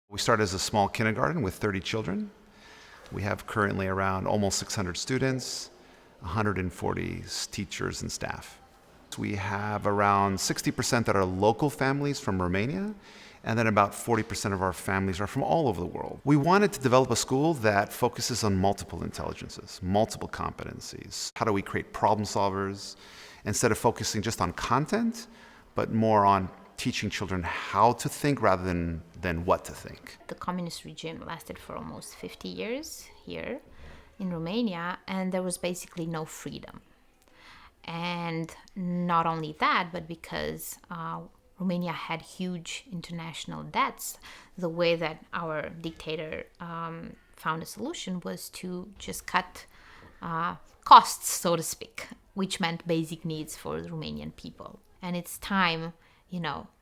We started as a small kindergarten with 30 children. We have currently around almost 600 students, 140 teachers and staff. We have around 60% that are local families from Romania, and then about 40% of our families are from all over the world. We wanted to develop a school that focuses on multiple intelligences, multiple competencies. How do we create problem solvers instead of focusing just on content, but more on teaching children how to think rather than what to think. The communist regime lasted for almost 50 years here in Romania, and there was basically no freedom. And not only that, but because Romania had huge international debts, the way that our dictator found a solution was to just cut costs, so to speak, which meant basic needs for the Romanian people. And it's time,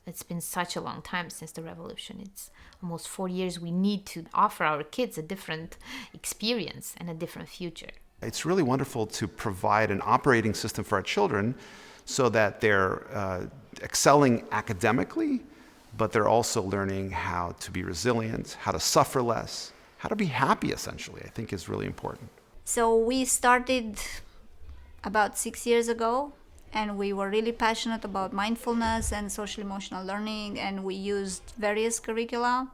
it's been such a long time since the revolution. It's almost 4 years. We need to offer our kids a different experience and a different future. It's really wonderful to provide an operating system for our children so that they're excelling academically, but they're also learning how to be resilient, how to suffer less, how to be happy, essentially, I think is really important. So we started about 6 years ago, and we were really passionate about mindfulness and social emotional learning, and we used various curricula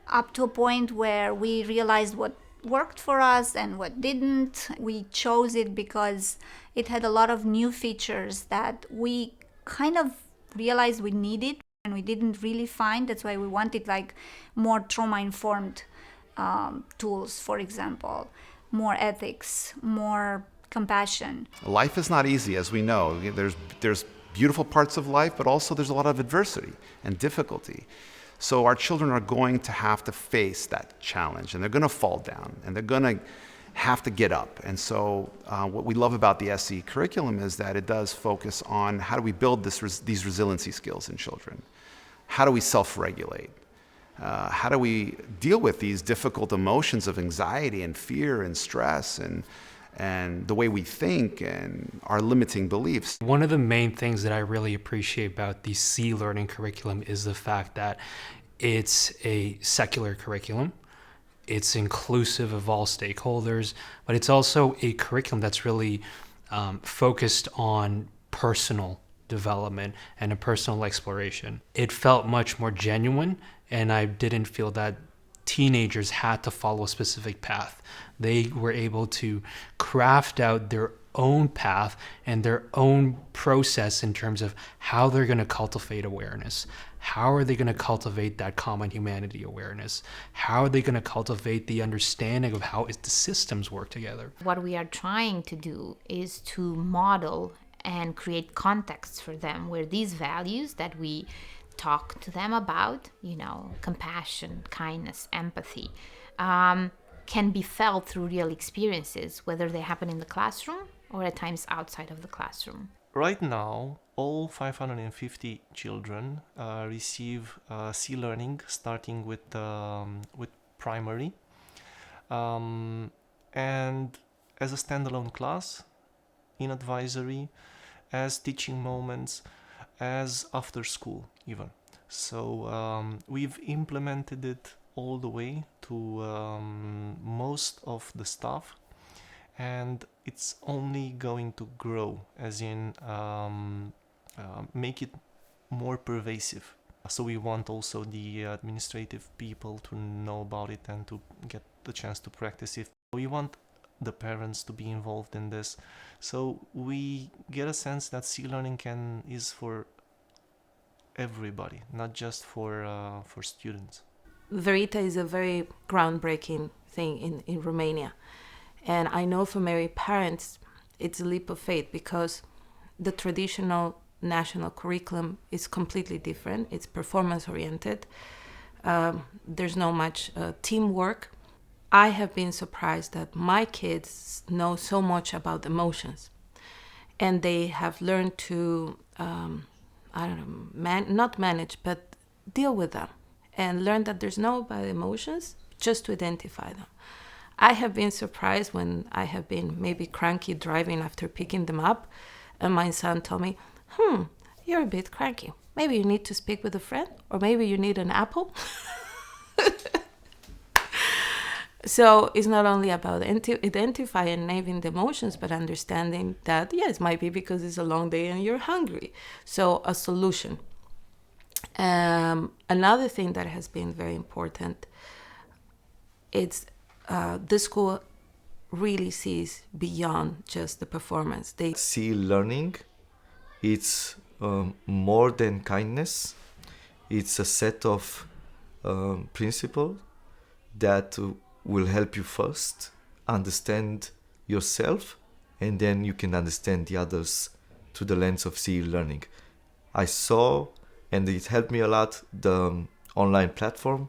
up to a point where we realized what worked for us and what didn't. We chose it because it had a lot of new features that we kind of realized we needed and we didn't really find. That's why we wanted more trauma-informed tools, for example, more ethics, more compassion. Life is not easy, as we know. There's beautiful parts of life, but also there's a lot of adversity and difficulty. So our children are going to have to face that challenge, and they're going to fall down, and they're going to have to get up. And so what we love about the SE curriculum is that it does focus on how do we build these resiliency skills in children? How do we self-regulate? How do we deal with these difficult emotions of anxiety and fear and stress and the way we think and our limiting beliefs? One of the main things that I really appreciate about the C learning curriculum is the fact that it's a secular curriculum. It's inclusive of all stakeholders, but it's also a curriculum that's really focused on personal development and a personal exploration. It felt much more genuine, and I didn't feel that teenagers had to follow a specific path. They were able to craft out their own path and their own process in terms of how they're going to cultivate awareness. How are they going to cultivate that common humanity awareness? How are they going to cultivate the understanding of how the systems work together? What we are trying to do is to model and create contexts for them where these values that we talk to them about, compassion, kindness, empathy, can be felt through real experiences, whether they happen in the classroom or at times outside of the classroom. Right now, all 550 children receive C learning, starting with primary, and as a standalone class, in advisory, as teaching moments, as after school even. So we've implemented it all the way to most of the staff, and it's only going to grow, as in make it more pervasive. So we want also the administrative people to know about it and to get the chance to practice it. We want the parents to be involved in this. So we get a sense that C learning is for everybody, not just for students. Verita is a very groundbreaking thing in Romania. And I know for many parents, it's a leap of faith because the traditional national curriculum is completely different. It's performance-oriented. There's no much teamwork. I have been surprised that my kids know so much about emotions. And they have learned to, not manage, but deal with them. And learn that there's no bad emotions, just to identify them. I have been surprised when I have been maybe cranky driving after picking them up, and my son told me, you're a bit cranky. Maybe you need to speak with a friend, or maybe you need an apple. So it's not only about identifying and naming the emotions, but understanding that, yes, it might be because it's a long day and you're hungry. So a solution. Another thing that has been very important, it's the school really sees beyond just the performance. They see learning, it's more than kindness. It's a set of principles that will help you first understand yourself, and then you can understand the others through the lens of CE learning. I saw, and it helped me a lot, the online platform.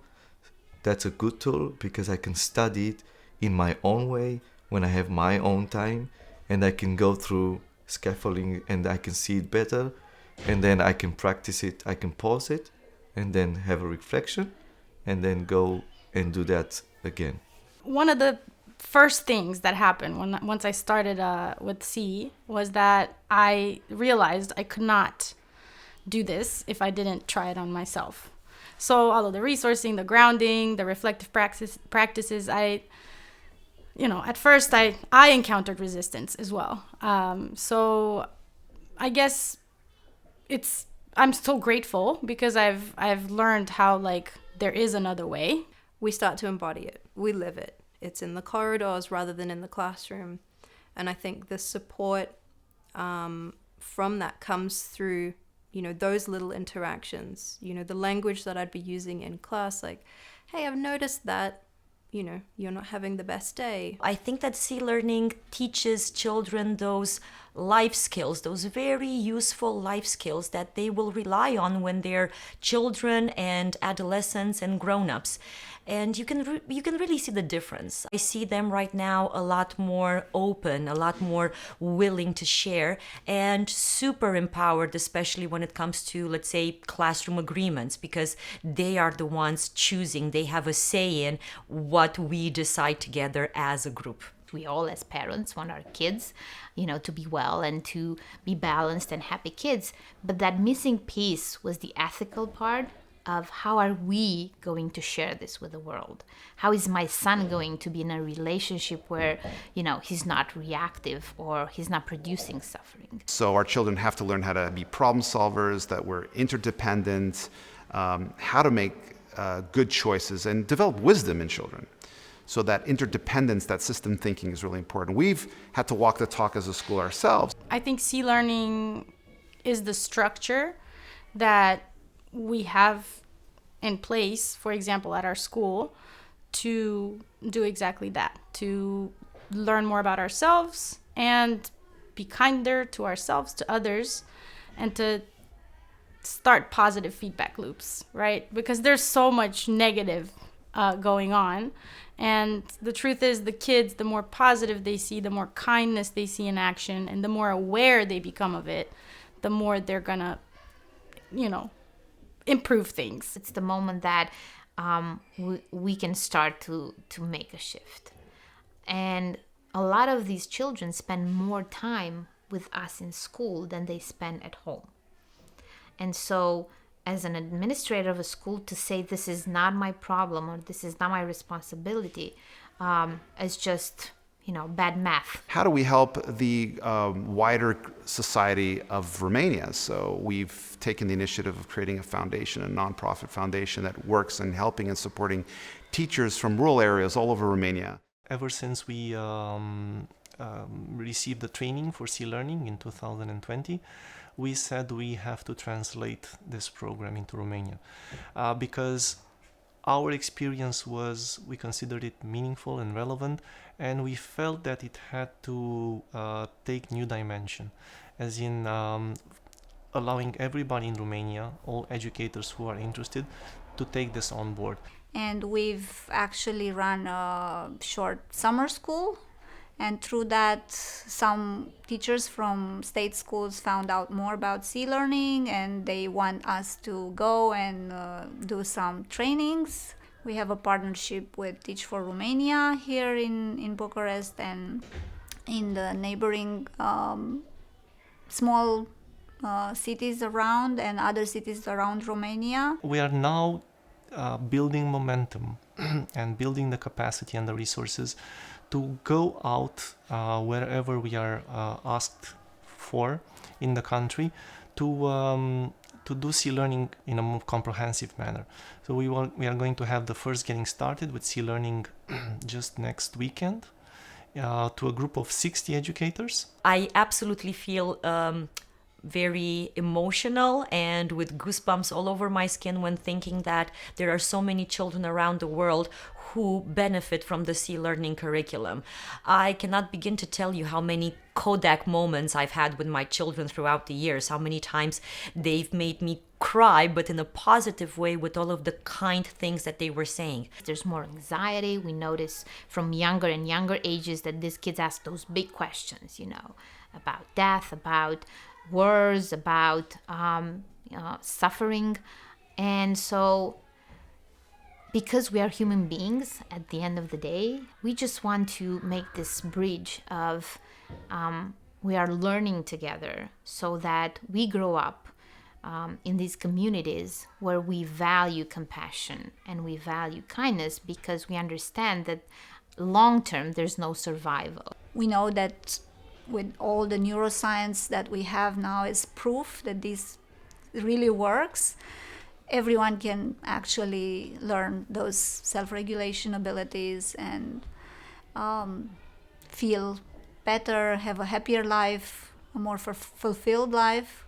That's a good tool because I can study it in my own way when I have my own time, and I can go through scaffolding and I can see it better, and then I can practice it. I can pause it and then have a reflection and then go and do that again. One of the first things that happened once I started with C was that I realized I could not do this if I didn't try it on myself. So all of the resourcing, the grounding, the reflective practices, at first I encountered resistance as well. So I guess I'm so grateful because I've learned how there is another way. We start to embody it. We live it. It's in the corridors rather than in the classroom. And I think the support from that comes through, those little interactions, the language that I'd be using in class, like, hey, I've noticed that, you're not having the best day. I think that C learning teaches children those life skills, those very useful life skills that they will rely on when they're children and adolescents and grown-ups. And you can really see the difference. I see them right now a lot more open, a lot more willing to share, and super empowered, especially when it comes to, let's say, classroom agreements, because they are the ones choosing. They have a say in what we decide together as a group. We all as parents want our kids, to be well and to be balanced and happy kids. But that missing piece was the ethical part of how are we going to share this with the world? How is my son going to be in a relationship where, he's not reactive or he's not producing suffering? So our children have to learn how to be problem solvers, that we're interdependent, how to make good choices and develop wisdom in children. So that interdependence, that system thinking is really important. We've had to walk the talk as a school ourselves. I think C learning is the structure that we have in place, for example, at our school, to do exactly that, to learn more about ourselves and be kinder to ourselves, to others, and to start positive feedback loops, right? Because there's so much negative going on. And the truth is, the kids, the more positive they see, the more kindness they see in action, and the more aware they become of it, the more they're gonna, improve things. It's the moment that we can start to make a shift. And a lot of these children spend more time with us in school than they spend at home. And so as an administrator of a school, to say this is not my problem or this is not my responsibility is just bad math. How do we help the wider society of Romania? So we've taken the initiative of creating a foundation, a nonprofit foundation that works in helping and supporting teachers from rural areas all over Romania. Ever since we received the training for C Learning in 2020, we said we have to translate this program into Romanian because our experience was, we considered it meaningful and relevant, and we felt that it had to take new dimension, as in allowing everybody in Romania, all educators who are interested, to take this on board. And we've actually run a short summer school, and through that some teachers from state schools found out more about C learning, and they want us to go and do some trainings. We have a partnership with Teach for Romania here in Bucharest and in the neighboring small cities around and other cities around Romania. We are now building momentum and building the capacity and the resources to go out wherever we are asked for in the country to do sea learning in a more comprehensive manner. So we are going to have the first getting started with sea learning just next weekend to a group of 60 educators. I absolutely feel very emotional and with goosebumps all over my skin when thinking that there are so many children around the world who benefit from the sea learning curriculum. I cannot begin to tell you how many Kodak moments I've had with my children throughout the years, how many times they've made me cry, but in a positive way, with all of the kind things that they were saying. There's more anxiety. We notice from younger and younger ages that these kids ask those big questions, about death, about wars, about suffering. And so because we are human beings at the end of the day, we just want to make this bridge of we are learning together so that we grow up in these communities where we value compassion and we value kindness, because we understand that long term there's no survival. We know that with all the neuroscience that we have now is proof that this really works. Everyone can actually learn those self-regulation abilities and feel better, have a happier life, a more fulfilled life.